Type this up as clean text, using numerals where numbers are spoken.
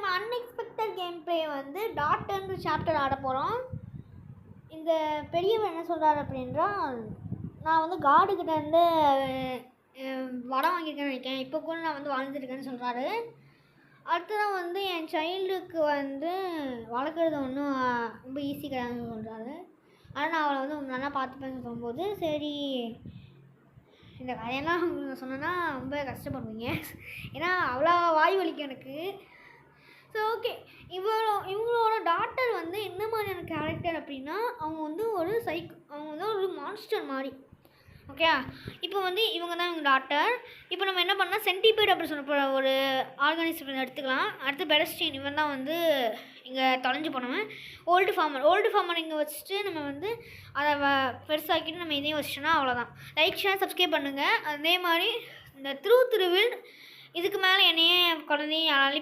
நம்ம unexpected game play வந்து டாட்டர்ன்ற chapter ஆட போகிறோம். இந்த பெரியவர் என்ன சொல்கிறாரு அப்படின்றால், நான் வந்து காடுகிட்ட இருந்து வடம் வாங்கியிருக்கேன்னு நினைக்கிறேன், இப்போ கூட நான் வந்து வாழ்ந்துருக்கேன்னு சொல்கிறாரு. அடுத்ததான் வந்து என் சைல்டுக்கு வந்து வளர்க்குறது ஒன்றும் ரொம்ப ஈஸி கிடையாதுன்னு சொல்கிறாரு. ஆனால் நான் அவளை வந்து நல்லா பார்த்துப்பேன்னு சொல்லும்போது, சரி இந்த கதையெல்லாம் சொன்னேன்னா ரொம்ப கஷ்டப்படுவீங்க, ஏன்னா அவ்வளோ வாய் வலிக்கும் எனக்கு. ஸோ ஓகே, இவங்களோட டாட்டர் வந்து என்ன மாதிரியான கேரக்டர் அப்படின்னா, அவங்க வந்து அவங்க வந்து ஒரு மான்ஸ்டர் மாதிரி. ஓகே, இப்போ வந்து இவங்க தான் இவங்க டாட்டர். இப்போ நம்ம என்ன பண்ணால் சென்டிபைட் அப்படி சொல்ல ஒரு ஆர்கானிசம் எடுத்துக்கலாம். அடுத்து பெடஸ்ட்ரியன், இவன் தான் வந்து இங்கே தொலைஞ்சு போனவன். ஓல்டு ஃபார்மர் இங்கே வச்சுட்டு நம்ம வந்து அதை பெருசாக்கிட்டு நம்ம இதையும் வச்சிட்டோன்னா அவ்வளோதான். லைக் ஷேர் சப்ஸ்கிரைப் பண்ணுங்கள். அதே மாதிரி இந்த த்ரூ திருவில் இதுக்கு மேலே என்னையே குழந்தையும் யாராலையும்